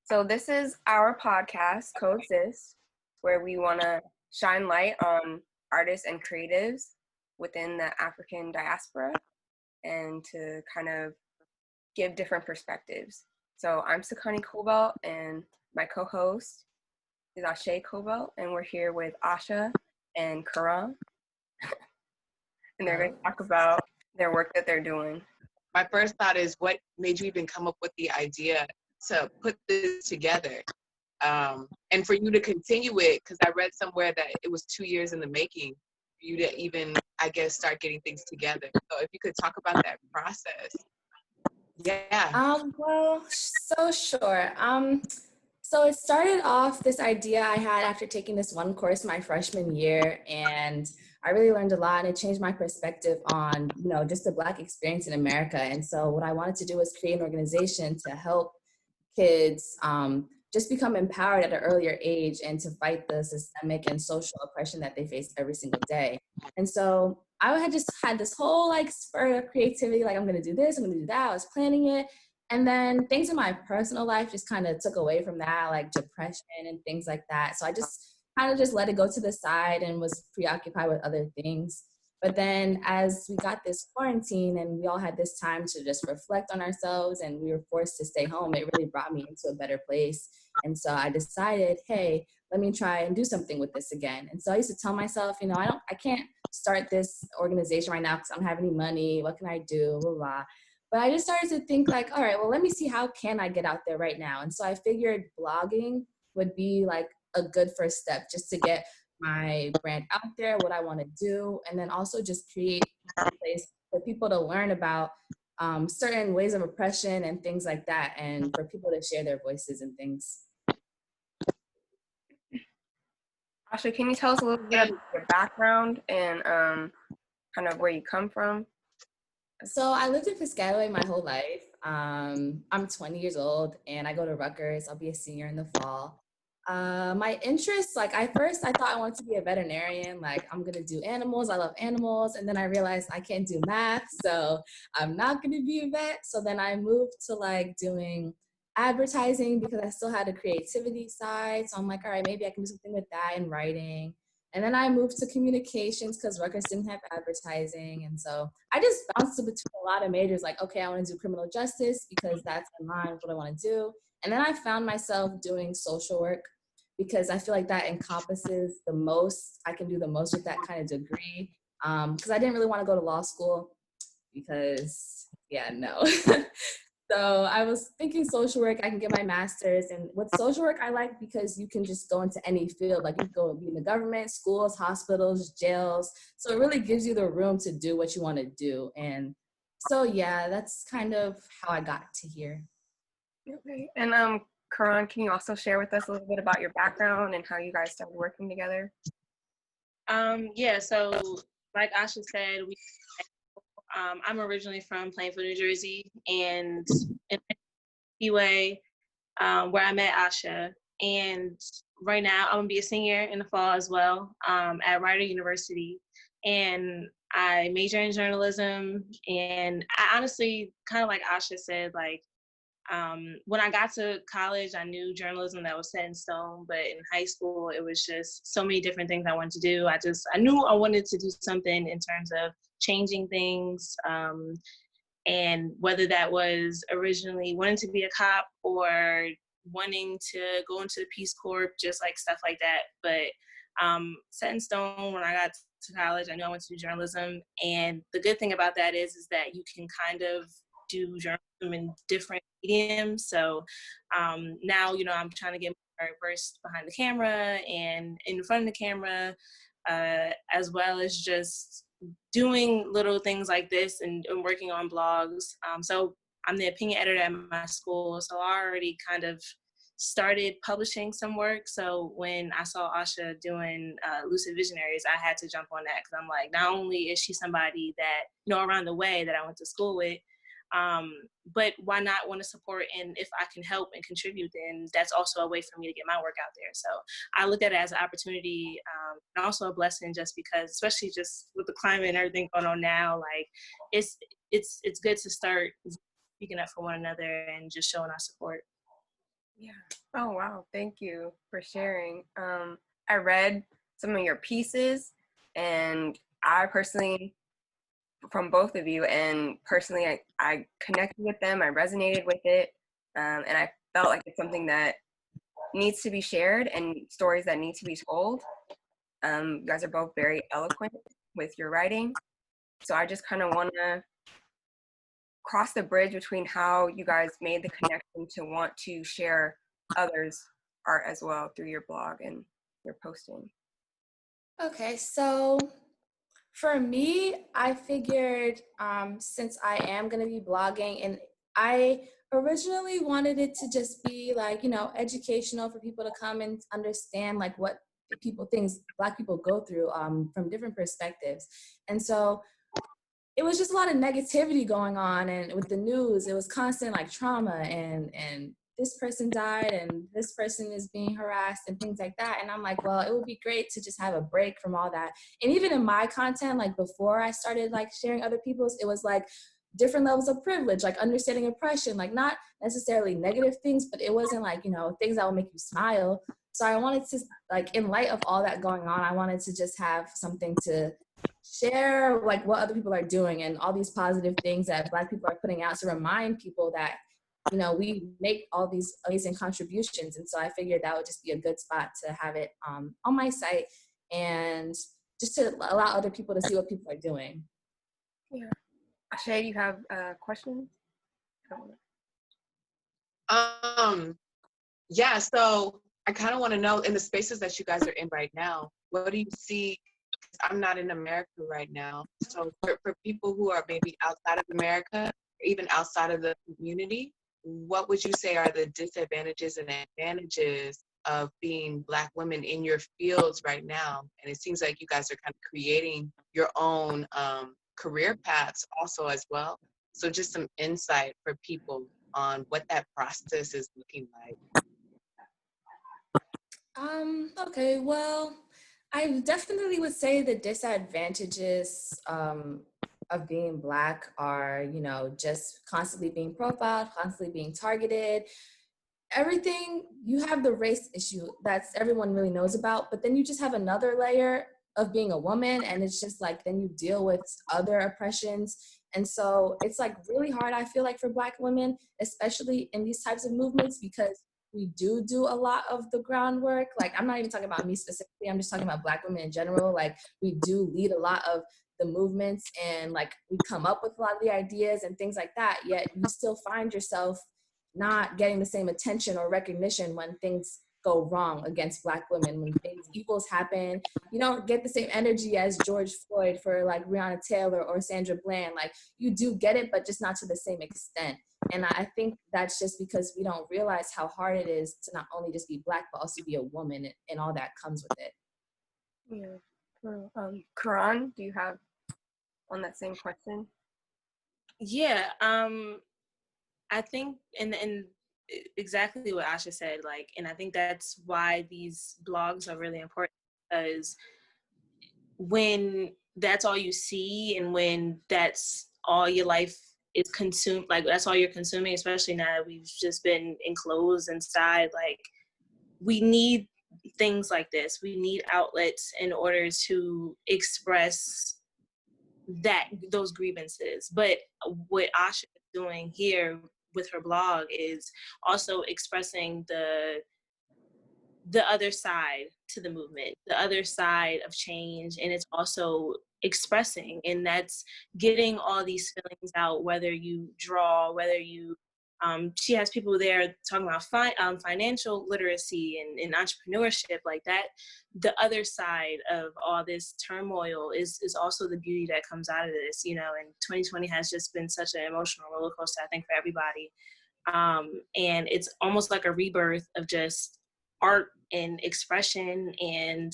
So this is our podcast, Coexist, where we want to shine light on artists and creatives within the African diaspora and to kind of give different perspectives. So I'm Sakani Cobalt and my co-host is Asha Cobalt, and we're here with Asha and Qu'ran, and they're going to talk about their work that they're doing. My first thought is, what made you even come up with the idea to put this together? And for you to continue it, because I read somewhere that it was 2 years in the making for you to even, I guess, start getting things together. So if you could talk about that process. Yeah. Well, so sure. So it started off this idea I had after taking this one course my freshman year, and I really learned a lot, and it changed my perspective on, just the Black experience in America. And so what I wanted to do was create an organization to help kids just become empowered at an earlier age and to fight the systemic and social oppression that they face every single day. And so I had just had this whole spur of creativity, I'm going to do this, I'm going to do that. I was planning it. And then things in my personal life just kind of took away from that, like depression and things like that. So I just kind of just let it go to the side and was preoccupied with other things. But then as we got this quarantine and we all had this time to just reflect on ourselves and we were forced to stay home, it really brought me into a better place. And so I decided, hey, let me try and do something with this again. And so I used to tell myself, I can't start this organization right now because I don't have any money. What can I do? Blah, blah. But I just started to think all right, well, let me see how can I get out there right now. And so I figured blogging would be a good first step just to get my brand out there, what I want to do, and then also just create a place for people to learn about certain ways of oppression and things like that, and for people to share their voices and things. Asha, can you tell us a little bit about your background and kind of where you come from? So I lived in Piscataway my whole life. I'm 20 years old and I go to Rutgers. I'll be a senior in the fall. My interests, I thought I wanted to be a veterinarian. I'm going to do animals. I love animals. And then I realized I can't do math, so I'm not going to be a vet. So then I moved to doing advertising because I still had a creativity side. So I'm all right, maybe I can do something with that and writing. And then I moved to communications because Rutgers didn't have advertising. And so I just bounced between a lot of majors, okay, I want to do criminal justice because that's in line with what I want to do. And then I found myself doing social work because I feel like that encompasses the most. I can do the most with that kind of degree because I didn't really want to go to law school because, no. So I was thinking social work, I can get my master's. And with social work, I like because you can just go into any field. You can go be in the government, schools, hospitals, jails. So it really gives you the room to do what you want to do. And so, that's kind of how I got to here. Okay. And Qu'ran, can you also share with us a little bit about your background and how you guys started working together? So like Asha said, I'm originally from Plainfield, New Jersey, and in Seaway, where I met Asha. And right now, I'm gonna be a senior in the fall as well at Rider University, and I major in journalism. And I honestly, kind of like Asha said, when I got to college, I knew journalism that was set in stone, but in high school, it was just so many different things I wanted to do. I knew I wanted to do something in terms of changing things, and whether that was originally wanting to be a cop or wanting to go into the Peace Corps, just stuff like that. But set in stone, when I got to college, I knew I wanted to do journalism. And the good thing about that is that you can kind of do journalism in different mediums. So now, I'm trying to get more versed behind the camera and in front of the camera, as well as just doing little things like this and working on blogs. So I'm the opinion editor at my school. So I already kind of started publishing some work. So when I saw Asha doing Lucid Visionaries, I had to jump on that because I'm not only is she somebody that, around the way that I went to school with, but why not want to support? And if I can help and contribute, then that's also a way for me to get my work out there. So I look at it as an opportunity, and also a blessing, just because, especially just with the climate and everything going on now, it's good to start speaking up for one another and just showing our support. Yeah. Oh, wow. Thank you for sharing. I read some of your pieces, and I personally, from both of you, and personally, I connected with them. I resonated with it, and I felt like it's something that needs to be shared and stories that need to be told. You guys are both very eloquent with your writing, so I just kind of want to cross the bridge between how you guys made the connection to want to share others' art as well through your blog and your posting. Okay, so for me, I figured since I am going to be blogging, and I originally wanted it to just be like, you know, educational for people to come and understand like what things Black people go through from different perspectives. And so it was just a lot of negativity going on, and with the news it was constant like trauma and this person died and this person is being harassed and things like that. And I'm like, well, it would be great to just have a break from all that. And even in my content, like before I started like sharing other people's, it was like different levels of privilege, like understanding oppression, like not necessarily negative things, but it wasn't like, you know, things that will make you smile. So I wanted to, like, in light of all that going on, I wanted to just have something to share, like what other people are doing and all these positive things that Black people are putting out, to remind people that, you know, we make all these amazing contributions. And so I figured that would just be a good spot to have it on my site, and just to allow other people to see what people are doing. Yeah. Asha, you have questions? Yeah, so I kind of want to know, in the spaces that you guys are in right now, what do you see? I'm not in America right now. So for people who are maybe outside of America, or even outside of the community, what would you say are the disadvantages and advantages of being Black women in your fields right now? And it seems like you guys are kind of creating your own career paths also as well. So just some insight for people on what that process is looking like. Okay, well, I definitely would say the disadvantages of being Black are, you know, just constantly being profiled, constantly being targeted. Everything, you have the race issue that's everyone really knows about, but then you just have another layer of being a woman, and it's just like, then you deal with other oppressions. And so it's like really hard, I feel like, for Black women, especially in these types of movements, because we do a lot of the groundwork. Like, I'm not even talking about me specifically, I'm just talking about Black women in general. Like, we do lead a lot of the movements, and like we come up with a lot of the ideas and things like that, yet you still find yourself not getting the same attention or recognition when things go wrong against Black women, when things, evils happen. You don't get the same energy as George Floyd for like Breonna Taylor or Sandra Bland. Like, you do get it, but just not to the same extent. And I think that's just because we don't realize how hard it is to not only just be Black, but also be a woman, and all that comes with it. Yeah. True. Qur'an, do you have on that same question? Yeah, I think, and exactly what Asha said, like, and I think that's why these blogs are really important, because when that's all you see, and when that's all your life is consumed, like that's all you're consuming, especially now that we've just been enclosed inside, like, we need things like this. We need outlets in order to express those grievances. But what Asha is doing here with her blog is also expressing the other side to the movement, the other side of change, and it's also expressing, and that's getting all these feelings out, whether you draw, whether you she has people there talking about financial literacy and entrepreneurship, like that. The other side of all this turmoil is also the beauty that comes out of this, you know. And 2020 has just been such an emotional roller coaster, I think, for everybody. And it's almost like a rebirth of just art and expression, and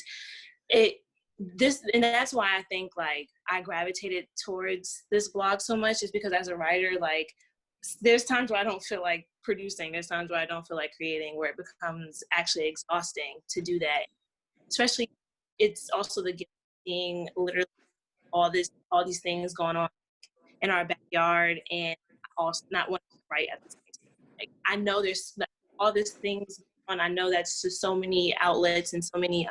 and that's why I think, like, I gravitated towards this blog so much, is because as a writer, like, there's times where I don't feel like producing, there's times where I don't feel like creating, where it becomes actually exhausting to do that. Especially, it's also the gift of seeing literally all these things going on in our backyard, and also not wanting to write at the same time. Like, I know there's all these things on. I know that's just so many outlets and so many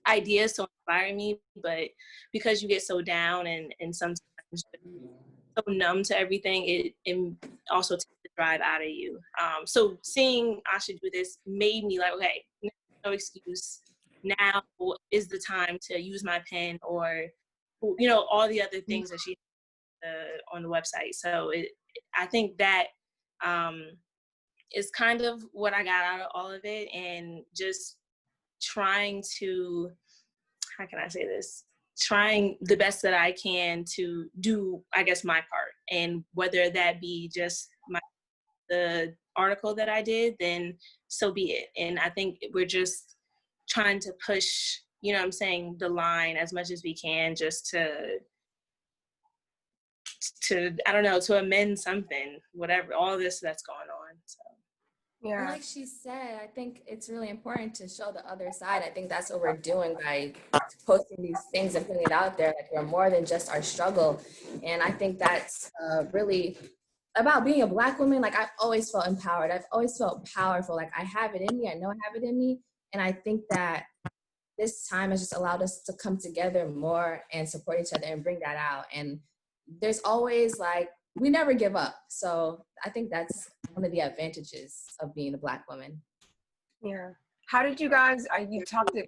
ideas to inspire me, but because you get so down and sometimes so numb to everything, it also takes the drive out of you. So seeing Asha do this made me like, okay, no excuse. Now is the time to use my pen, or all the other things that she on the website. So I think that is kind of what I got out of all of it, and just trying to, how can I say this? Trying the best that I can to do, I guess, my part. And whether that be just the article that I did, then so be it. And I think we're just trying to push, the line as much as we can, just to I don't know, to amend something, whatever, all this that's going on. So. Yeah. Like she said, I think it's really important to show the other side. I think that's what we're doing by posting these things and putting it out there. Like, we're more than just our struggle. And I think that's really about being a Black woman. Like, I've always felt empowered. I've always felt powerful. Like, I have it in me. I know I have it in me. And I think that this time has just allowed us to come together more and support each other and bring that out. And there's always, like, we never give up. So I think that's one of the advantages of being a Black woman. Yeah. How did you guys, you talked to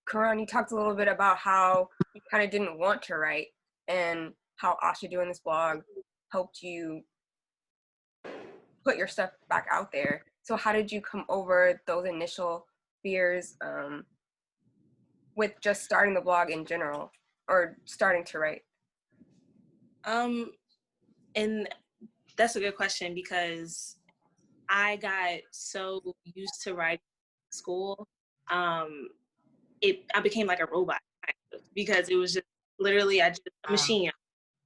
Qur'an, you talked a little bit about how you kind of didn't want to write, and how Asha doing this blog helped you put your stuff back out there. So how did you come over those initial fears with just starting the blog in general, or starting to write? And that's a good question, because I got so used to writing in school. I became like a robot, kind of, because it was just literally a machine.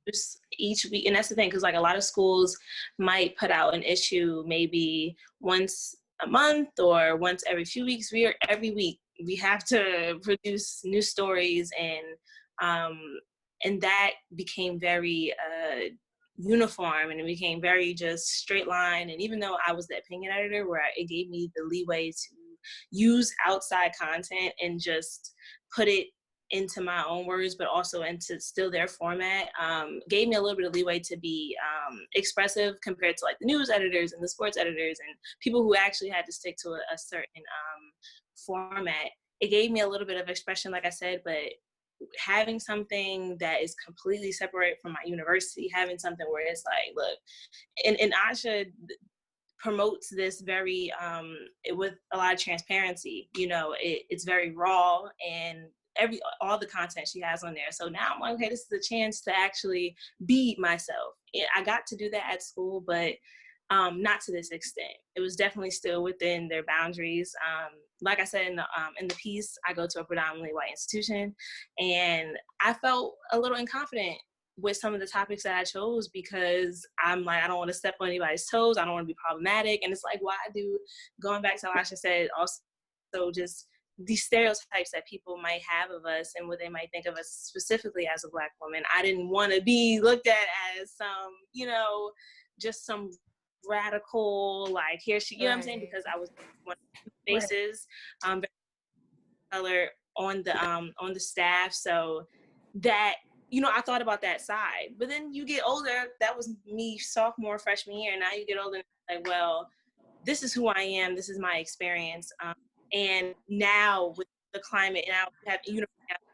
Just each week, and that's the thing, because like a lot of schools might put out an issue maybe once a month or once every few weeks. Every week we have to produce new stories, and that became very uniform, and it became very just straight line. And even though I was the opinion editor, where it gave me the leeway to use outside content and just put it into my own words, but also into still their format, gave me a little bit of leeway to be expressive compared to like the news editors and the sports editors and people who actually had to stick to a certain format. It gave me a little bit of expression, like I said, but having something that is completely separate from my university, having something where it's like, look, and Asha promotes this very, with a lot of transparency, it's very raw, and all the content she has on there. So now I'm like, okay, this is a chance to actually be myself. I got to do that at school, but not to this extent. It was definitely still within their boundaries. Like I said in the piece, I go to a predominantly white institution, and I felt a little incompetent with some of the topics that I chose, because I'm like, I don't want to step on anybody's toes. I don't want to be problematic. And it's like, why do, going back to what Asha said, also just these stereotypes that people might have of us and what they might think of us specifically as a Black woman. I didn't want to be looked at as some, just some radical, like, here she, you know what I'm saying? Because I was one of the faces, color on the staff. So that, I thought about that side. But then you get older, that was me sophomore, freshman year. Now you get older, like, well, this is who I am. This is my experience. And now with the climate, now we have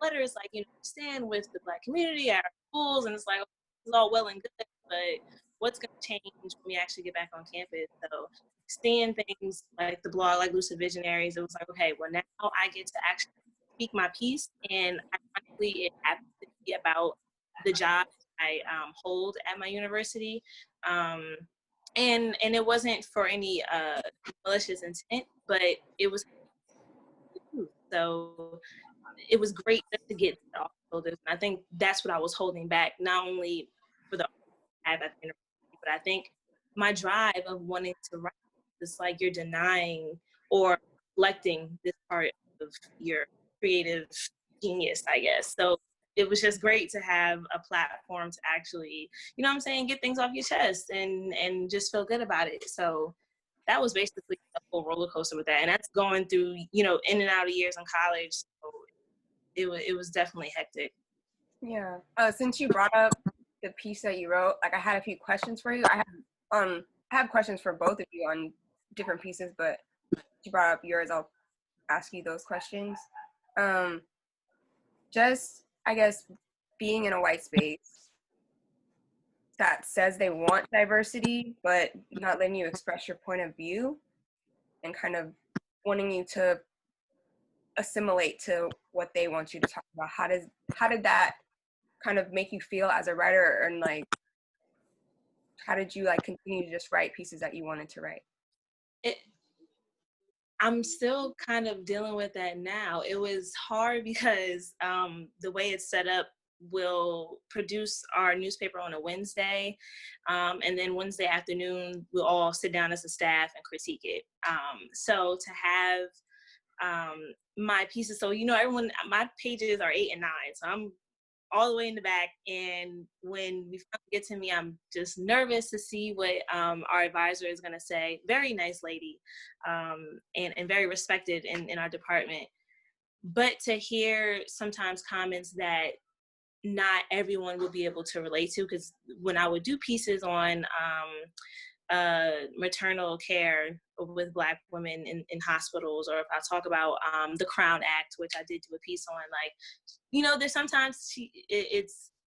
letters like, stand with the Black community at our schools, and it's like, it's all well and good, but what's going to change when we actually get back on campus? So seeing things like the blog, like Lucid Visionaries, it was like, okay, well, now I get to actually speak my piece, and ironically, it happens to be about the job I hold at my university. And it wasn't for any malicious intent, but it was. So it was great just to get to all this. And I think that's what I was holding back, not only for the I have at the university, but I think my drive of wanting to write, it's like you're denying or neglecting this part of your creative genius, I guess. So it was just great to have a platform to actually, get things off your chest and just feel good about it. So that was basically a full roller coaster with that. And that's going through, you know, in and out of years in college. So it was definitely hectic. Yeah. Since you brought up the piece that you wrote, like I had a few questions for you. I have questions for both of you on different pieces, but you brought up yours, I'll ask you those questions. Just, I guess, being in a white space that says they want diversity, but not letting you express your point of view and kind of wanting you to assimilate to what they want you to talk about. How did that kind of make you feel as a writer, and like, how did you like continue to just write pieces that you wanted to write? I'm still kind of dealing with that now. It was hard because the way it's set up, we'll produce our newspaper on a Wednesday, and then Wednesday afternoon, we'll all sit down as a staff and critique it. So to have my pieces, so, you know, everyone, my pages are 8 and 9, so I'm all the way in the back, and when we finally get to me, I'm just nervous to see what our advisor is going to say. Very nice lady, and very respected in our department. But to hear sometimes comments that not everyone will be able to relate to, because when I would do pieces on maternal care with Black women in hospitals, or if I talk about the Qu'ran Act, which I did do a piece on, like, you know, there's sometimes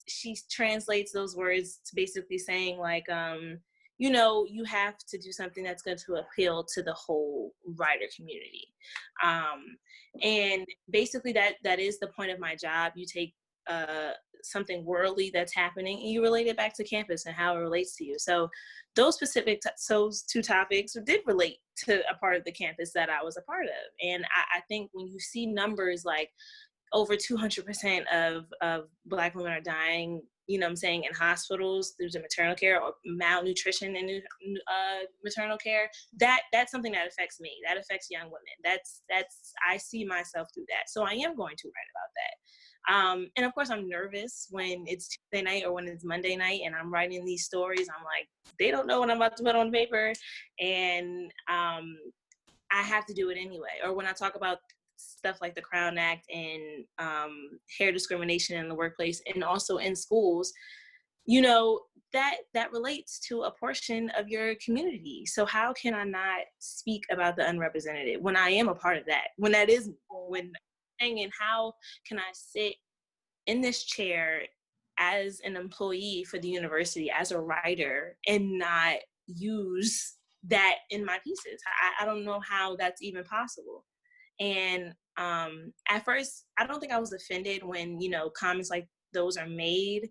she translates those words to basically saying like, you know, you have to do something that's going to appeal to the whole writer community. And basically that is the point of my job. You take something worldly that's happening and you relate it back to campus and how it relates to you. So those specific, those 2 topics did relate to a part of the campus that I was a part of. And I think when you see numbers like over 200% of Black women are dying, you know what I'm saying, in hospitals through the maternal care, or malnutrition in maternal care, that's something that affects me. That affects young women. That's I see myself through that. So I am going to write about that. And of course I'm nervous when it's Tuesday night or when it's Monday night and I'm writing these stories. I'm like, they don't know what I'm about to put on paper. And I have to do it anyway. Or when I talk about stuff like the Qu'ran Act and hair discrimination in the workplace and also in schools, you know, that relates to a portion of your community. So how can I not speak about the unrepresented when I am a part of that? When that is, when and how can I sit in this chair as an employee for the university, as a writer, and not use that in my pieces? I don't know how that's even possible. And at first, I don't think I was offended when, you know, comments like those are made,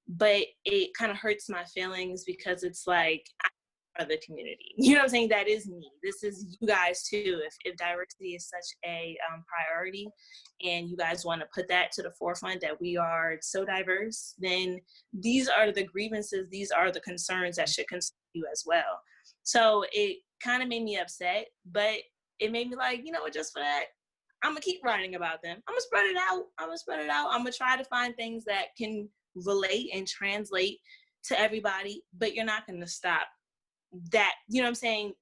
but it kind of hurts my feelings because it's like, I'm part of the community. You know what I'm saying? That is me. This is you guys too. If diversity is such a priority and you guys want to put that to the forefront, that we are so diverse, then these are the grievances, these are the concerns that should concern you as well. So it kind of made me upset, but it made me like, you know what, just for that, I'm gonna keep writing about them. I'm gonna spread it out. I'm gonna try to find things that can relate and translate to everybody, but you're not gonna stop that, you know what I'm saying,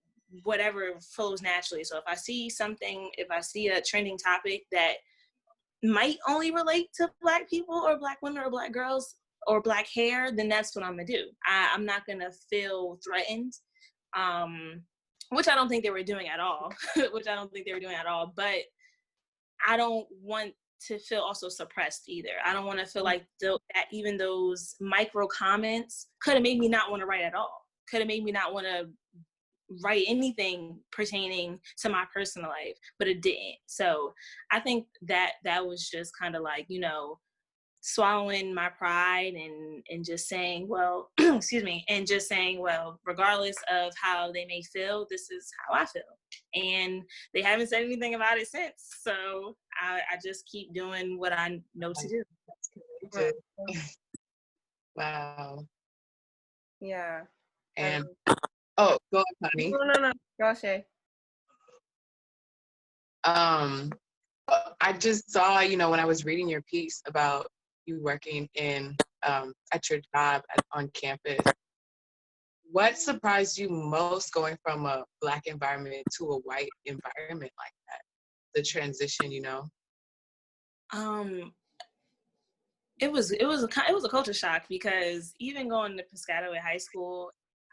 whatever flows naturally. So if I see something, if I see a trending topic that might only relate to Black people or Black women or Black girls or Black hair, then that's what I'm gonna do. I'm not gonna feel threatened. Which I don't think they were doing at all, but I don't want to feel also suppressed either. I don't want to feel like that even those micro comments could have made me not want to write at all, could have made me not want to write anything pertaining to my personal life, but it didn't. So I think that was just kind of like, you know, swallowing my pride and just saying, well, excuse me, and just saying, well, regardless of how they may feel, this is how I feel. And they haven't said anything about it since. So I just keep doing what I know to do. That's wow. Yeah. And oh, go on, honey. No. Go, Shay. I just saw, you know, when I was reading your piece about you working in at your job on campus, what surprised you most going from a Black environment to a white environment like that? The transition, you know? It was a culture shock, because even going to Piscataway High School,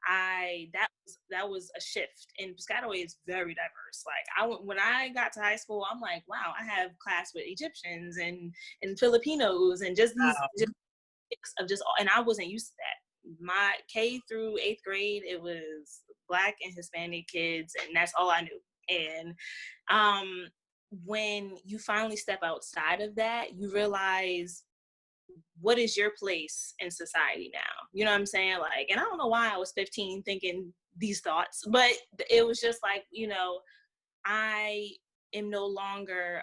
that was a shift. And Piscataway is very diverse. Like when I got to high school, I'm like, wow, I have class with Egyptians and Filipinos and just these just mix of just all, and I wasn't used to that. My K through 8th grade, it was Black and Hispanic kids, and that's all I knew. And when you finally step outside of that, you realize, what is your place in society now? You know what I'm saying? Like, and I don't know why I was 15 thinking these thoughts, but it was just like, you know, I am no longer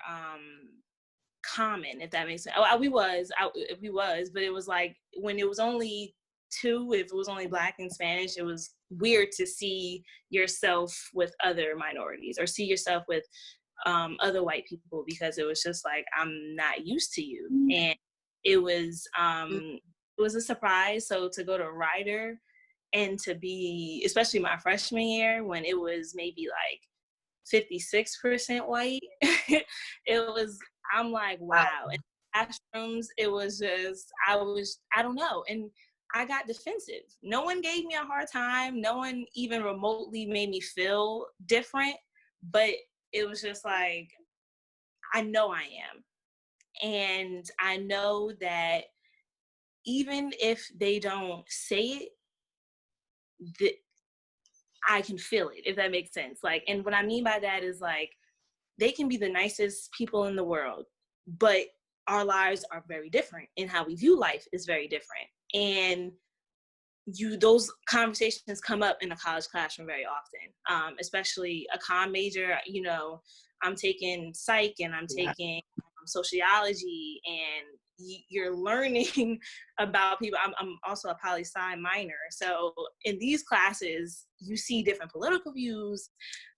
common, if that makes sense. We was, but it was like, when it was only two, if it was only Black and Spanish, it was weird to see yourself with other minorities, or see yourself with other white people, because it was just like, I'm not used to you. And it was a surprise. So to go to Rider and to be, especially my freshman year, when it was maybe like 56% white, I'm like, wow. And classrooms, it was just, I don't know. And I got defensive. No one gave me a hard time. No one even remotely made me feel different, but it was just like, I know I am. And I know that even if they don't say it, I can feel it, if that makes sense. Like, and what I mean by that is, like, they can be the nicest people in the world, but our lives are very different, and how we view life is very different. And those conversations come up in a college classroom very often, especially a comm major. You know, I'm taking psych, and I'm taking sociology, and you're learning about people. I'm also a poli-sci minor. So in these classes, you see different political views.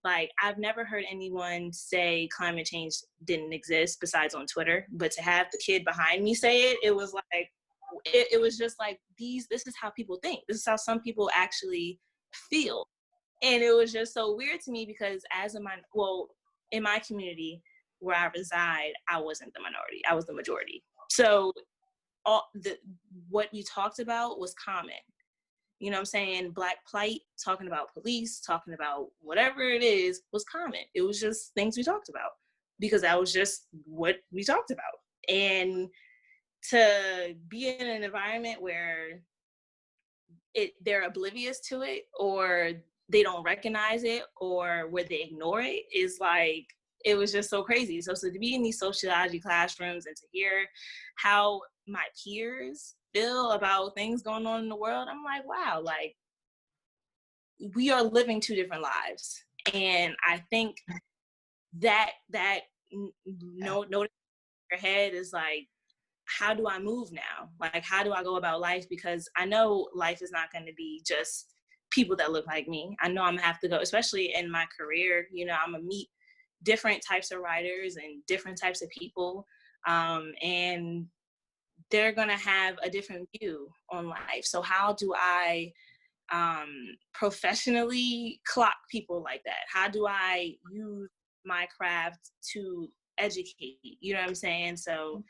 Like, I've never heard anyone say climate change didn't exist besides on Twitter, but to have the kid behind me say it, it was like, it was just like, this is how people think. This is how some people actually feel. And it was just so weird to me, because in my community where I reside, I wasn't the minority, I was the majority. So what you talked about was common. You know what I'm saying? Black plight, talking about police, talking about whatever it is, was common. It was just things we talked about, because that was just what we talked about. And to be in an environment where they're oblivious to it, or they don't recognize it, or where they ignore it, is like, it was just so crazy. So to be in these sociology classrooms and to hear how my peers feel about things going on in the world, I'm like, wow, like, we are living two different lives. And I think that note in your head is like, how do I move now? Like, how do I go about life? Because I know life is not going to be just people that look like me. I know I'm gonna have to go, especially in my career, you know, I'm gonna meet different types of writers and different types of people. And they're gonna have a different view on life. So how do I professionally clock people like that? How do I use my craft to educate? You know what I'm saying? So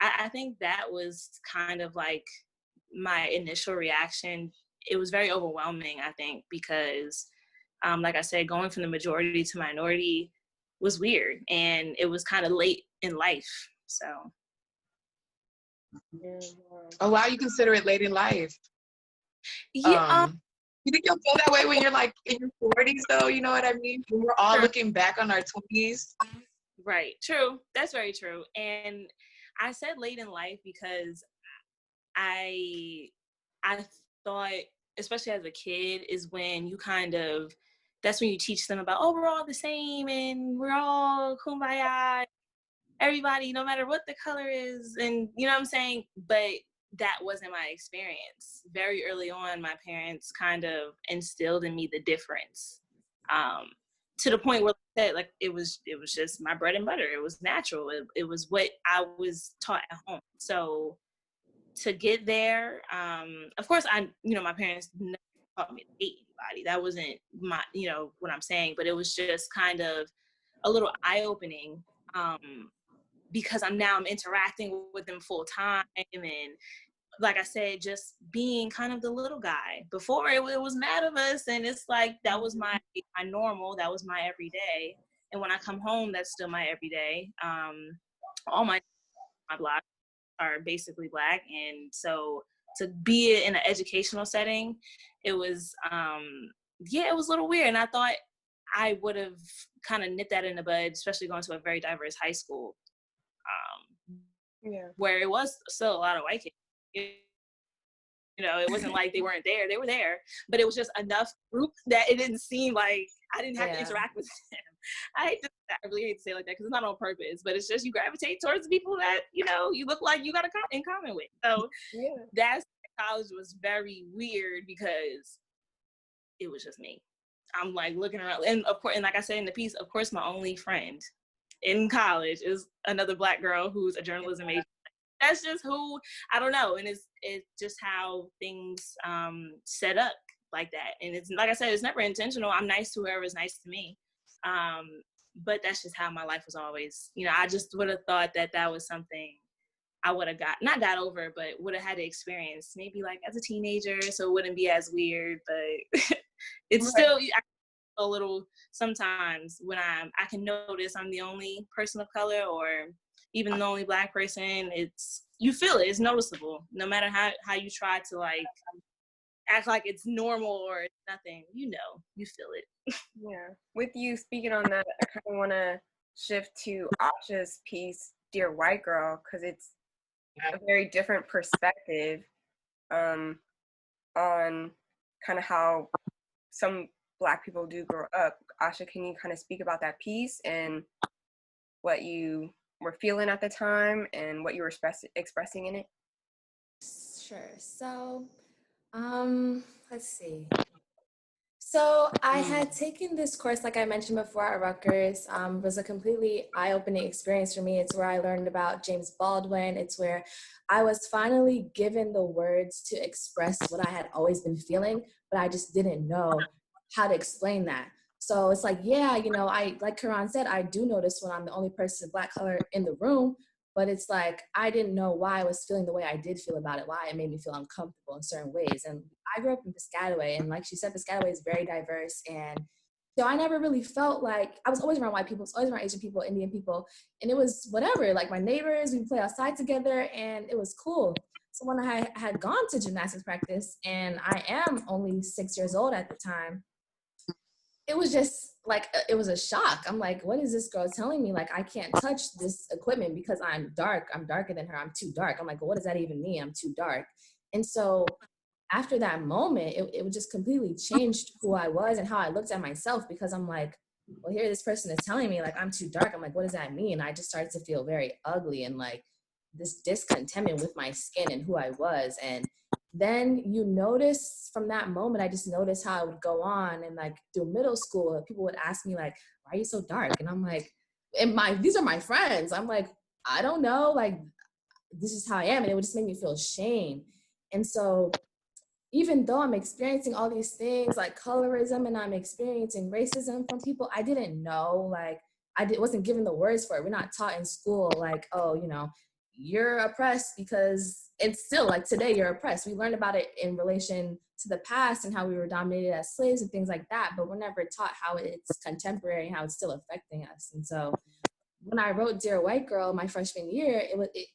I think that was kind of like my initial reaction. It was very overwhelming, I think, because like I said, going from the majority to minority was weird, and it was kind of late in life. So. Oh wow, you consider it late in life? Yeah. You think you'll feel that way when you're like in your 40s, though? You know what I mean? When we're all looking back on our 20s. Right. True. That's very true. And I said late in life because I thought, especially as a kid, is when you that's when you teach them about, oh, we're all the same and we're all kumbaya, everybody, no matter what the color is, and you know what I'm saying? But that wasn't my experience. Very early on, my parents kind of instilled in me the difference, to the point where like it was just my bread and butter. It was natural. It was what I was taught at home. So to get there, of course, my parents never taught me to hate anybody. That wasn't my, what I'm saying, but it was just kind of a little eye-opening, because I'm interacting with them full time, and like I said, just being kind of the little guy. Before it was mad of us, and it's like that was my normal, that was my everyday. And when I come home, that's still my everyday. All my block are basically Black, and so to be in an educational setting, it was it was a little weird, and I thought I would have kind of nipped that in the bud, especially going to a very diverse high school, where it was still a lot of white kids. It wasn't like they weren't there. They were there, but it was just enough group that it didn't seem like I didn't have to interact with them. I really hate to say it like that because it's not on purpose, but it's just you gravitate towards people that, you look like you got in common with. So that's college was very weird because it was just me. I'm like looking around, and of course, and like I said in the piece, of course, my only friend in college is another Black girl who's a journalism major. That's just who, I don't know. And it's just how things set up like that. And it's, like I said, it's never intentional. I'm nice to whoever is nice to me. But that's just how my life was always, I just would have thought that was something I would have not got over, but would have had to experience maybe like as a teenager. So it wouldn't be as weird, but it's still a little, sometimes when I can notice I'm the only person of color or even the only Black person, you feel it, it's noticeable. No matter how you try to like act like it's normal or it's nothing, you feel it. Yeah. With you speaking on that, I kind of want to shift to Asha's piece, Dear White Girl, because it's a very different perspective on kind of how some Black people do grow up. Asha, can you kind of speak about that piece and what you were feeling at the time and what you were expressing in it? Sure. So, let's see. So I had taken this course, like I mentioned before, at Rutgers. Was a completely eye-opening experience for me. It's where I learned about James Baldwin. It's where I was finally given the words to express what I had always been feeling, but I just didn't know how to explain that. So it's like, I, like Qu'ran said, I do notice when I'm the only person of Black color in the room, but it's like, I didn't know why I was feeling the way I did feel about it, why it made me feel uncomfortable in certain ways. And I grew up in Piscataway, and like she said, Piscataway is very diverse. And so I never really felt like, I was always around white people, always around Asian people, Indian people, and it was whatever, like my neighbors, we'd play outside together, and it was cool. So when I had gone to gymnastics practice, and I am only 6 years old at the time, it was just like, it was a shock. I'm like, what is this girl telling me? Like, I can't touch this equipment because I'm dark. I'm darker than her. I'm too dark. I'm like, well, what does that even mean? I'm too dark. And so after that moment, it just completely changed who I was and how I looked at myself, because I'm like, well, here this person is telling me like I'm too dark. I'm like, what does that mean? I just started to feel very ugly and like this discontentment with my skin and who I was. And then you notice from that moment, I just noticed how it would go on. And like through middle school, people would ask me like, why are you so dark? And I'm like, these are my friends. I'm like, I don't know, like, this is how I am. And it would just make me feel shame. And so even though I'm experiencing all these things like colorism and I'm experiencing racism from people, I didn't know, like, wasn't given the words for it. We're not taught in school, like, oh, you're oppressed because it's still like today you're oppressed. We learned about it in relation to the past and how we were dominated as slaves and things like that, but we're never taught how it's contemporary and how it's still affecting us. And so when I wrote Dear White Girl my freshman year,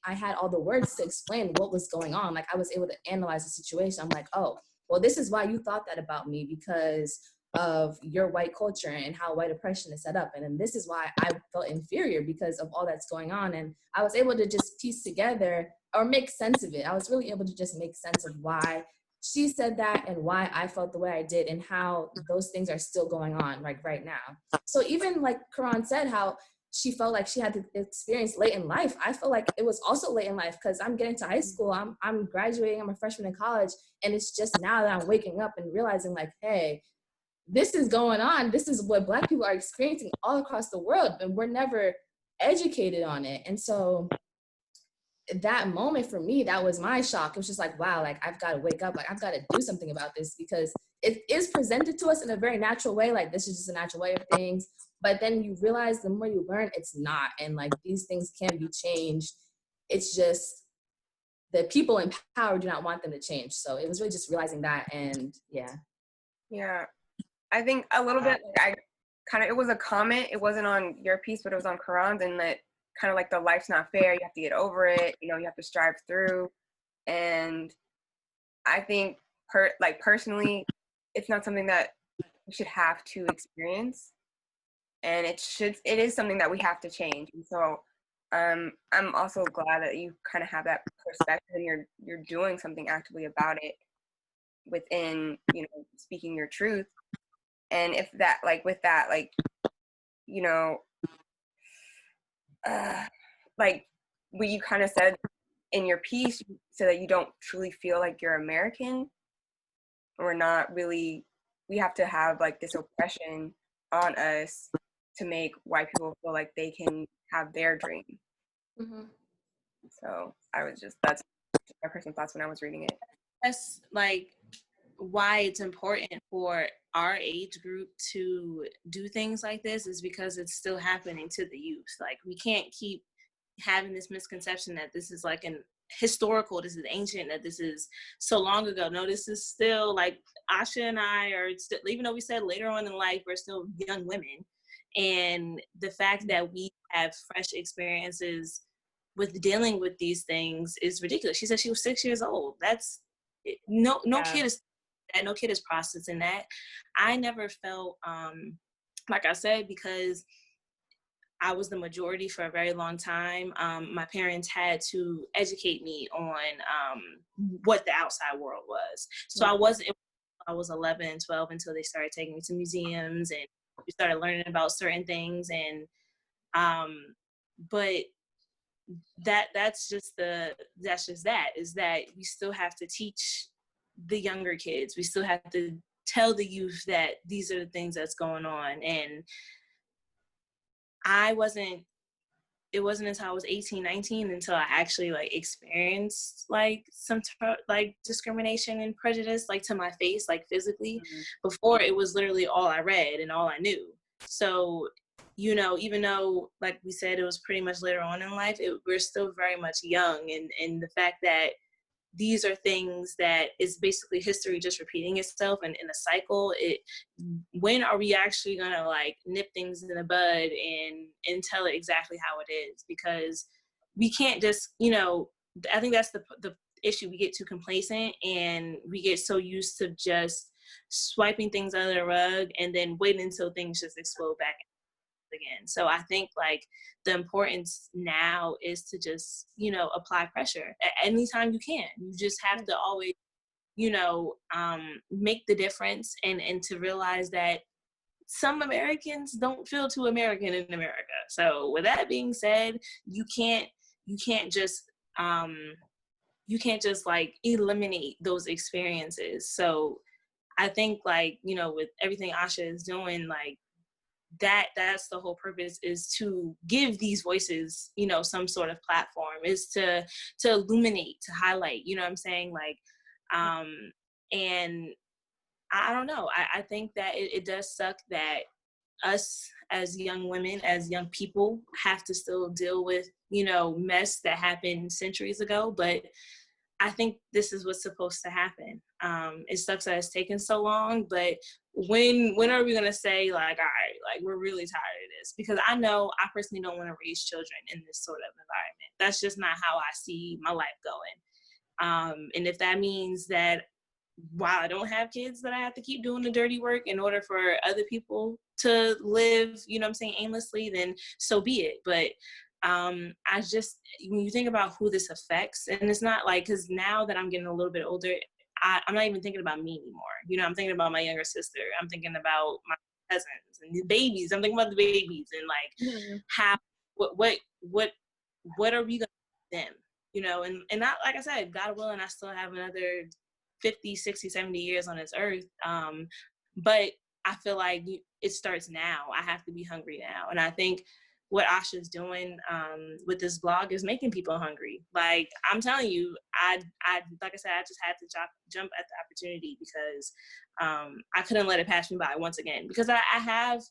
I had all the words to explain what was going on. Like I was able to analyze the situation. I'm like, oh, well, this is why you thought that about me, because of your white culture and how white oppression is set up. And then this is why I felt inferior because of all that's going on. And I was able to just piece together or make sense of it. I was really able to just make sense of why she said that and why I felt the way I did and how those things are still going on like right now. So even like Qu'ran said, how she felt like she had to experience late in life, I feel like it was also late in life because I'm getting to high school, I'm graduating, I'm a freshman in college, and it's just now that I'm waking up and realizing like, hey, this is going on. This is what Black people are experiencing all across the world, and we're never educated on it. And so that moment for me, that was my shock. It was just like, wow, like I've got to wake up, like I've got to do something about this, because it is presented to us in a very natural way. Like this is just a natural way of things. But then you realize the more you learn, it's not. And like these things can be changed. It's just the people in power do not want them to change. So it was really just realizing that. And yeah. Yeah. I think a little bit, like it was a comment. It wasn't on your piece, but it was on Qu'ran's, and that kind of like the life's not fair. You have to get over it. You know, you have to strive through. And I think personally, it's not something that we should have to experience. And it is something that we have to change. And so I'm also glad that you kind of have that perspective, and you're doing something actively about it within, you know, speaking your truth. And if that, like, with that, like, you know, like what you kind of said in your piece, so that you don't truly feel like you're American, or not really, we have to have like this oppression on us to make white people feel like they can have their dream. Mm-hmm. So that's my personal thoughts when I was reading it. That's like why it's important for our age group to do things like this, is because it's still happening to the youth. Like we can't keep having this misconception that this is like an historical, this is ancient, that this is so long ago. No, this is still like Asha and I are still, even though we said later on in life, we're still young women. And the fact that we have fresh experiences with dealing with these things is ridiculous. She said she was 6 years old. That's no kid is that, no kid is processing that. I never felt like I said, because I was the majority for a very long time. My parents had to educate me on what the outside world was. So I was 11, 12 until they started taking me to museums, and we started learning about certain things. And but that's just that is that we still have to teach the younger kids. We still have to tell the youth that these are the things that's going on. And it wasn't until I was 18, 19 until I actually like experienced like some like discrimination and prejudice, like to my face, like physically. Mm-hmm. Before, it was literally all I read and all I knew. So, you know, even though, like we said, it was pretty much later on in life, we're still very much young. And the fact that these are things that is basically history just repeating itself and in a cycle. When are we actually gonna like nip things in the bud and tell it exactly how it is? Because we can't just, you know, I think that's the issue. We get too complacent and we get so used to just swiping things under the rug and then waiting until things just explode back again. So I think like the importance now is to just, you know, apply pressure anytime you can. You just have to always, you know, make the difference, and to realize that some Americans don't feel too American in America. So with that being said, you can't just like eliminate those experiences. So I think like, you know, with everything Asha is doing, like that's the whole purpose, is to give these voices, you know, some sort of platform, is to illuminate, to highlight, you know what I'm saying? Like, and I don't know. I think that it does suck that us as young women, as young people, have to still deal with, you know, mess that happened centuries ago. But I think this is what's supposed to happen. It sucks that it's taken so long, but when are we gonna say like, all right, like we're really tired of this? Because I know I personally don't want to raise children in this sort of environment. That's just not how I see my life going. And if that means that while I don't have kids, that I have to keep doing the dirty work in order for other people to live, you know what I'm saying, aimlessly, then so be it. But I just, when you think about who this affects, and it's not like, because now that I'm getting a little bit older, I'm not even thinking about me anymore. You know, I'm thinking about my younger sister. I'm thinking about my cousins and the babies. I'm thinking about the babies and like how, what are we going to do them? You know, and not, like I said, God willing, I still have another 50, 60, 70 years on this earth. But I feel like it starts now. I have to be hungry now. And I think what Asha's doing with this blog is making people hungry. Like, I'm telling you, I like I said, I just had to jump at the opportunity because I couldn't let it pass me by once again, because I have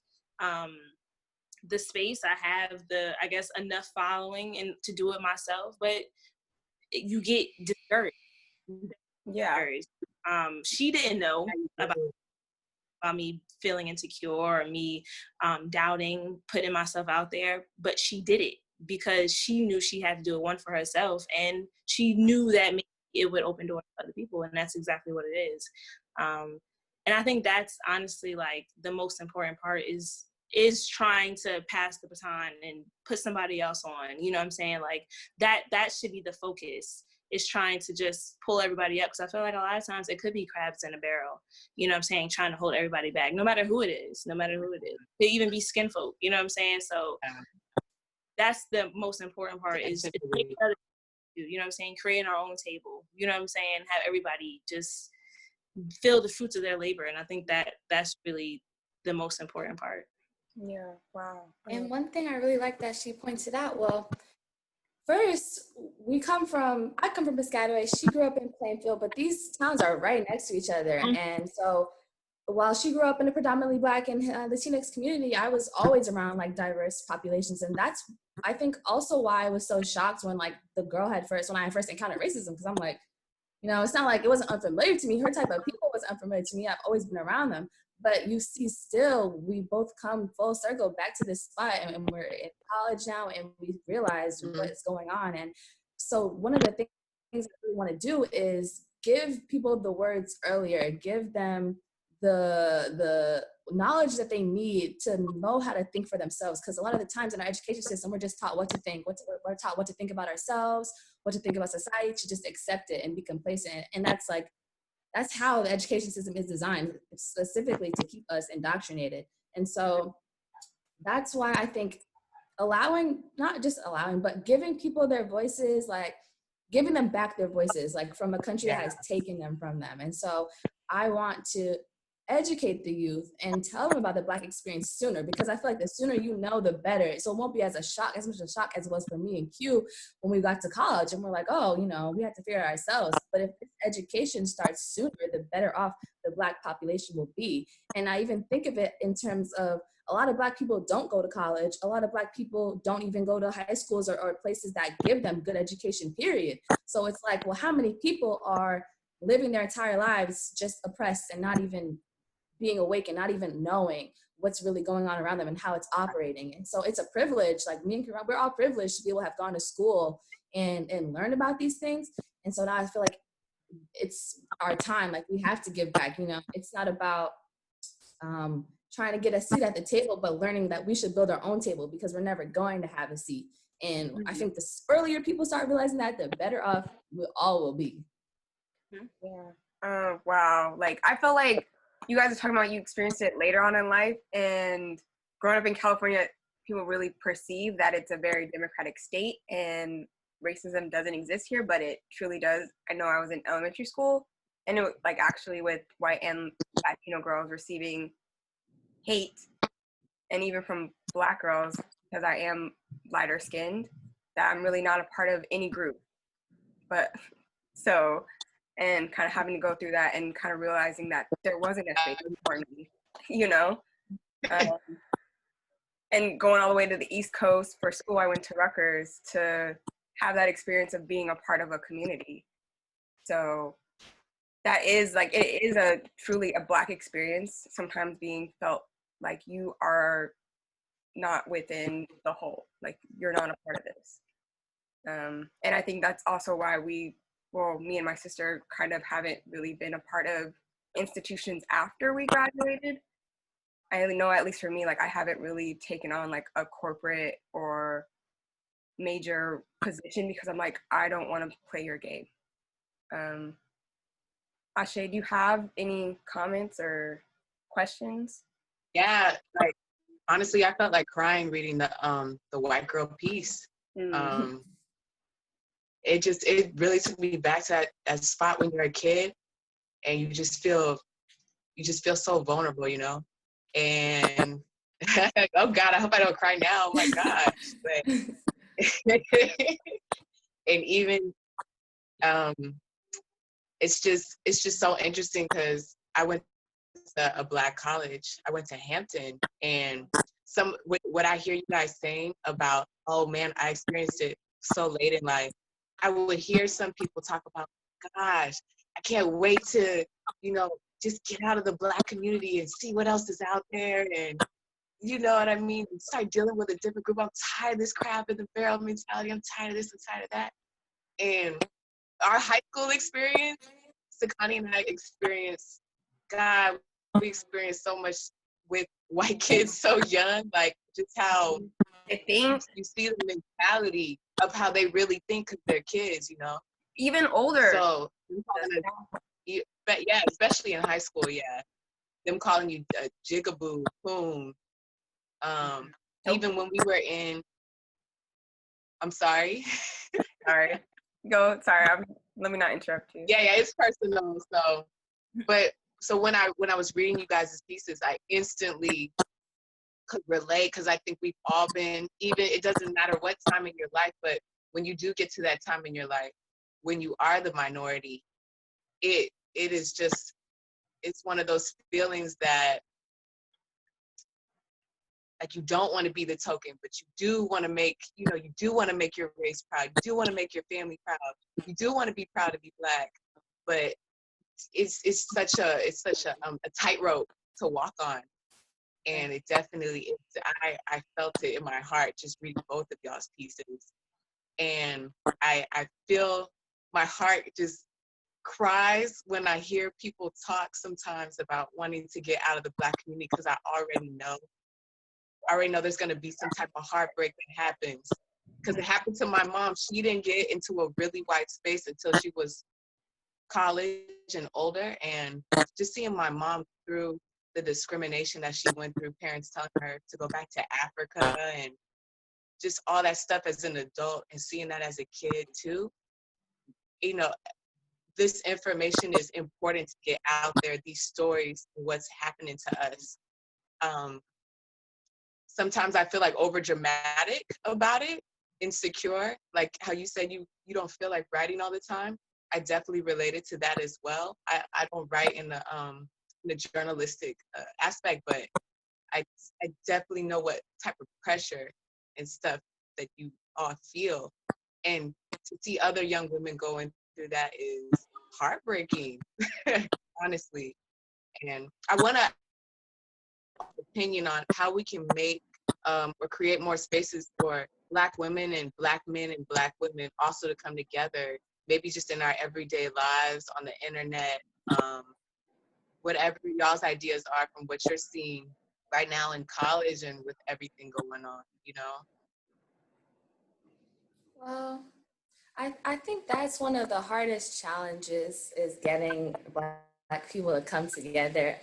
the space, I have the, I guess, enough following and to do it myself, but you get discouraged. Yeah. She didn't know about me feeling insecure or me doubting putting myself out there, but she did it because she knew she had to do it, one, for herself, and she knew that maybe it would open doors for other people, and that's exactly what it is. And I think that's honestly like the most important part is trying to pass the baton and put somebody else on, you know what I'm saying? Like that should be the focus, is trying to just pull everybody up. Because I feel like a lot of times it could be crabs in a barrel, you know what I'm saying? Trying to hold everybody back, no matter who it is. It could even be skin folk, you know what I'm saying? So that's the most important part, is you know what I'm saying? Creating our own table, you know what I'm saying? Have everybody just feel the fruits of their labor. And I think that's really the most important part. Yeah, wow. And one thing I really like that she pointed out, well, first, I come from Piscataway. She grew up in Plainfield, but these towns are right next to each other. And so while she grew up in a predominantly Black and Latinx community, I was always around like diverse populations. And that's, I think, also why I was so shocked when like when I first encountered racism, because I'm like, you know, it's not like it wasn't unfamiliar to me. Her type of people was unfamiliar to me. I've always been around them. But you see, still, we both come full circle back to this spot, and we're in college now, and we realize what's going on. And so one of the things I really want to do is give people the words earlier, give them the knowledge that they need to know how to think for themselves. Because a lot of the times in our education system, we're just taught what to think, we're taught what to think about ourselves, what to think about society, to just accept it and be complacent. And that's how the education system is designed, specifically to keep us indoctrinated. And so that's why I think not just allowing, but giving people their voices, like giving them back their voices, like from a country that has taken them from them. And so I want to educate the youth and tell them about the Black experience sooner, because I feel like the sooner you know, the better. So it won't be as much a shock as it was for me and Q when we got to college and we're like, oh, you know, we have to figure it ourselves. But if education starts sooner, the better off the Black population will be. And I even think of it in terms of a lot of Black people don't go to college. A lot of Black people don't even go to high schools or places that give them good education, period. So it's like, well, how many people are living their entire lives just oppressed and not even being awake and not even knowing what's really going on around them and how it's operating? And so it's a privilege, like me and Qu'ran, we're all privileged to be able to have gone to school and learn about these things. And so now I feel like it's our time, like we have to give back, you know. It's not about trying to get a seat at the table, but learning that we should build our own table, because we're never going to have a seat. And I think the earlier people start realizing that, the better off we all will be. Yeah. Wow. Like, I feel like you guys are talking about you experienced it later on in life, and growing up in California, people really perceive that it's a very democratic state and racism doesn't exist here, but it truly does. I know I was in elementary school, and it was like actually with white and Latino girls receiving hate, and even from Black girls, because I am lighter skinned, that I'm really not a part of any group. But so, and kind of having to go through that and kind of realizing that there wasn't a space for me, you know? And going all the way to the East Coast for school, I went to Rutgers to have that experience of being a part of a community. So that is like, it is a truly a Black experience, sometimes being felt like you are not within the whole, like you're not a part of this. And I think that's also why me and my sister kind of haven't really been a part of institutions after we graduated. I know, at least for me, like I haven't really taken on like a corporate or major position, because I'm like, I don't want to play your game. Asha, do you have any comments or questions? Yeah, like honestly, I felt like crying reading the white girl piece. It really took me back to that spot when you're a kid and you just feel so vulnerable, you know? And Oh God, I hope I don't cry now. Oh my gosh. But and even it's just so interesting because I went to a Black college. I went to Hampton, and what I hear you guys saying about, oh man, I experienced it so late in life. I would hear some people talk about, gosh, I can't wait to, just get out of the Black community and see what else is out there, and you know what I mean, start dealing with a different group. I'm tired of this crap in the barrel mentality. I'm tired of this and tired of that. And our high school experience, Sakani and I experienced, God, we experienced so much with white kids so young, like just how I think you see the mentality of how they really think because they're kids, even older. So, but yeah, especially in high school, yeah. Them calling you a jigaboo, boom. Even when we were in, I'm sorry. Sorry. Go. Sorry. Let me not interrupt you. Yeah, it's personal. So when I was reading you guys' pieces, I instantly could relate because I think we've all been, even it doesn't matter what time in your life, but when you do get to that time in your life, when you are the minority, it is just, it's one of those feelings that, like, you don't want to be the token, but you do want to make, you do want to make your race proud. You do want to make your family proud. You do want to be proud to be Black, but it's such a tightrope to walk on. And it definitely is. I felt it in my heart just reading both of y'all's pieces. And I feel my heart just cries when I hear people talk sometimes about wanting to get out of the Black community, because I already know there's going to be some type of heartbreak that happens. Because it happened to my mom. She didn't get into a really wide space until she was college and older. And just seeing my mom through the discrimination that she went through, parents telling her to go back to Africa and just all that stuff as an adult, and seeing that as a kid too, this information is important to get out there, these stories, what's happening to us. Sometimes I feel like over dramatic about it, insecure, like how you said you don't feel like writing all the time. I definitely related to that as well. I don't write in the journalistic aspect, but I definitely know what type of pressure and stuff that you all feel. And to see other young women going through that is heartbreaking, honestly. And I want to opinion on how we can make or create more spaces for Black women and Black men and Black women also to come together, maybe just in our everyday lives, on the internet, whatever y'all's ideas are from what you're seeing right now in college and with everything going on, Well, I think that's one of the hardest challenges, is getting Black people to come together.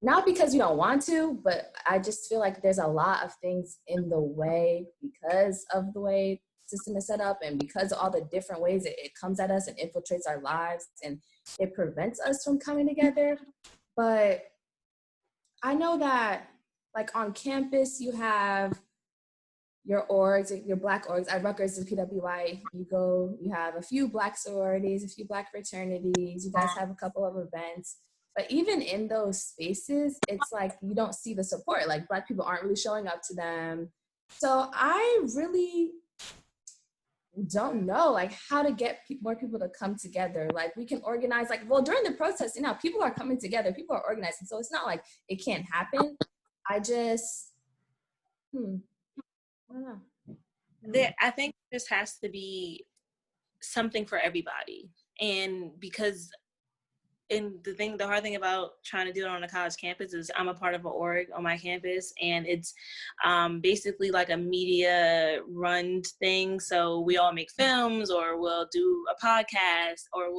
Not because we don't want to, but I just feel like there's a lot of things in the way because of the way the system is set up, and because of all the different ways it comes at us and infiltrates our lives, and it prevents us from coming together. But I know that, like, on campus, you have your orgs, your Black orgs. At Rutgers and PWI, you have a few Black sororities, a few Black fraternities. You guys have a couple of events. But even in those spaces, it's like you don't see the support. Like, Black people aren't really showing up to them. So I really don't know, like, how to get more people to come together. Like, we can organize, like, well, during the protest, people are coming together, people are organizing. So it's not like it can't happen. I just, I don't know. I think this has to be something for everybody. And because the hard thing about trying to do it on a college campus is I'm a part of an org on my campus, and it's basically like a media run thing. So we all make films, or we'll do a podcast, or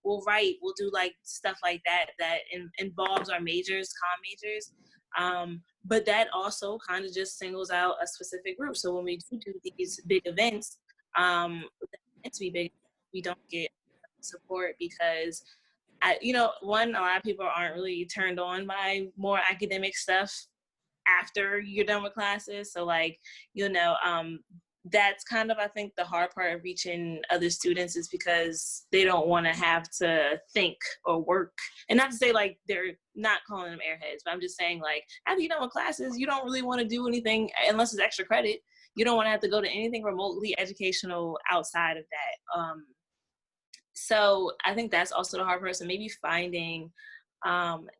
we'll write, we'll do like stuff like that involves our majors, comm majors. But that also kind of just singles out a specific group. So when we do these big events, it's be big, we don't get support because a lot of people aren't really turned on by more academic stuff after you're done with classes. So like, that's kind of, I think, the hard part of reaching other students, is because they don't want to have to think or work. And not to say like they're not calling them airheads, but I'm just saying like after you're done with classes, you don't really want to do anything unless it's extra credit. You don't want to have to go to anything remotely educational outside of that. So I think that's also the hard part. So maybe finding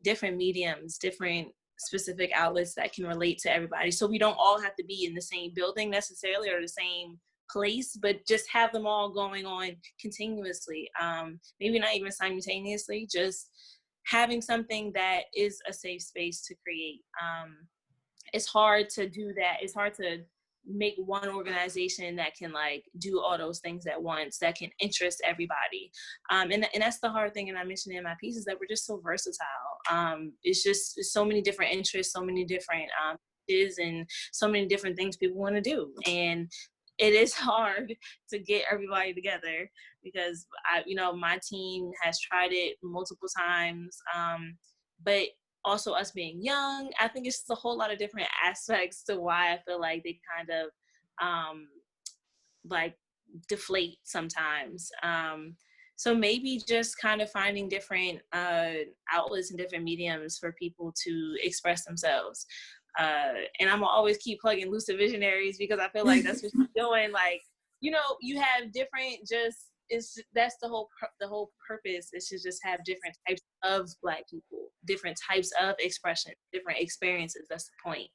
different mediums, different specific outlets that can relate to everybody. So we don't all have to be in the same building necessarily or the same place, but just have them all going on continuously. Maybe not even simultaneously, just having something that is a safe space to create. It's hard to do that. It's hard to make one organization that can like do all those things at once, that can interest everybody. And that's the hard thing, and I mentioned in my piece, is that we're just so versatile. It's so many different interests, so many different and so many different things people want to do. And it is hard to get everybody together, because my team has tried it multiple times. But also us being young, I think it's just a whole lot of different aspects to why I feel like they kind of like deflate sometimes. So maybe just kind of finding different outlets and different mediums for people to express themselves. And I'm gonna always keep plugging Lucid Visionaries, because I feel like that's what you're doing. Like, you have different, that's the whole purpose, is to just have different types of Black people, different types of expression, different experiences. That's the point.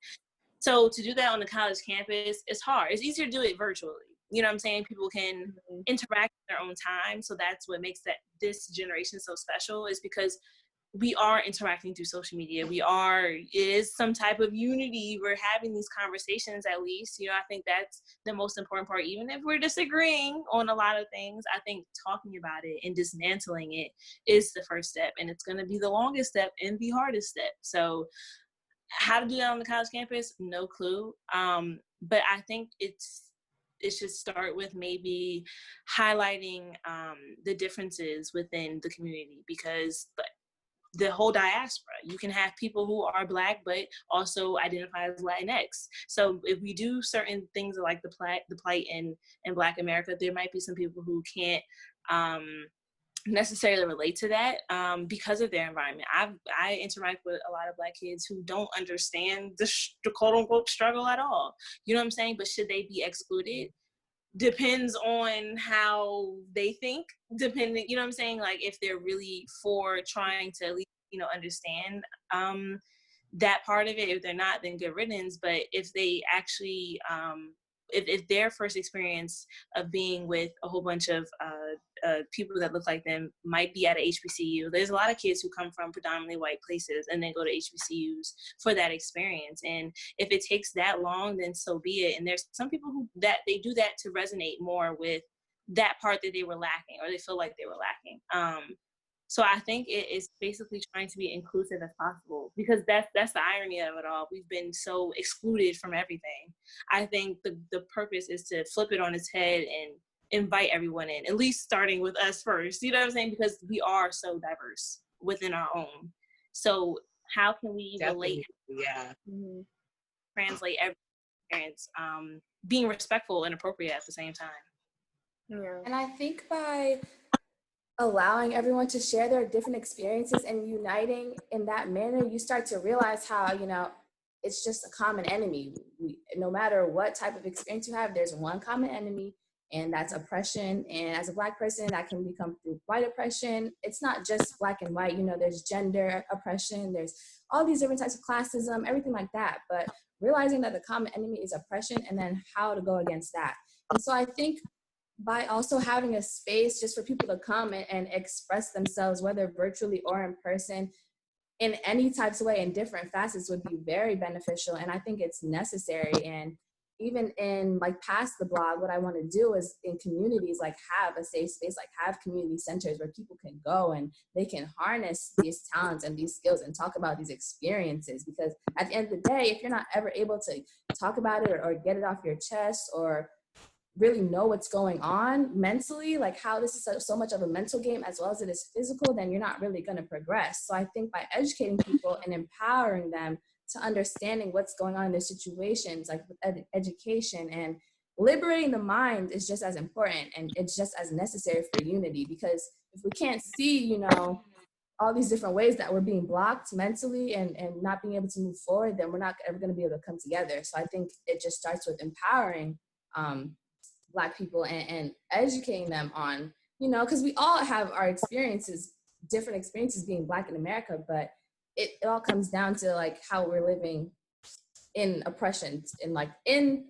So to do that on the college campus, it's hard. It's easier to do it virtually. You know what I'm saying? People can interact in their own time. So that's what makes this generation so special, is because we are interacting through social media. It is some type of unity. We're having these conversations, at least. I think that's the most important part. Even if we're disagreeing on a lot of things, I think talking about it and dismantling it is the first step. And it's going to be the longest step and the hardest step. So how to do that on the college campus, no clue. But I think it should start with maybe highlighting the differences within the community, because the whole diaspora, you can have people who are Black but also identify as Latinx. So if we do certain things like the plight in Black America, there might be some people who can't necessarily relate to that because of their environment. I interact with a lot of Black kids who don't understand the quote unquote struggle at all. You know what I'm saying? But should they be excluded? Depends on how they think, depending, you know what I'm saying? Like if they're really for trying to at least, understand that part of it. If they're not, then good riddance. But if they actually, if their first experience of being with a whole bunch of people that look like them might be at a HBCU, there's a lot of kids who come from predominantly white places and then go to HBCUs for that experience. And if it takes that long, then so be it. And there's some people that they do that to resonate more with that part that they were lacking, or they feel like they were lacking. So I think it is basically trying to be inclusive as possible, because that's the irony of it all. We've been so excluded from everything. I think the purpose is to flip it on its head and invite everyone in, at least starting with us first. You know what I'm saying? Because we are so diverse within our own. So how can we relate? Yeah. Translate every experience, being respectful and appropriate at the same time. Yeah. And I think by allowing everyone to share their different experiences and uniting in that manner, you start to realize how, it's just a common enemy. No matter what type of experience you have, there's one common enemy, and that's oppression. And as a Black person, that can become through white oppression. It's not just Black and white, there's gender oppression, there's all these different types of classism, everything like that. But realizing that the common enemy is oppression, and then how to go against that. And so I think by also having a space just for people to come and express themselves, whether virtually or in person, in any types of way, in different facets, would be very beneficial. And I think it's necessary. And even in past the blog, what I want to do is in communities, have a safe space, have community centers where people can go and they can harness these talents and these skills and talk about these experiences. Because at the end of the day, if you're not ever able to talk about it or get it off your chest, or really know what's going on mentally, how this is so much of a mental game as well as it is physical, then you're not really going to progress. So I think by educating people and empowering them to understanding what's going on in their situations, like with education, and liberating the mind is just as important, and it's just as necessary for unity, because if we can't see, you know, all these different ways that we're being blocked mentally and not being able to move forward, then we're not ever going to be able to come together. So I think it just starts with empowering Black people and educating them on, you know, because we all have our experiences, different experiences being Black in America, but it all comes down to like how we're living in oppression and like in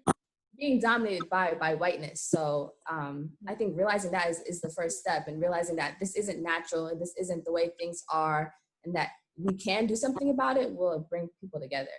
being dominated by whiteness. So I think realizing that is the first step, and realizing that this isn't natural and this isn't the way things are, and that we can do something about it will bring people together.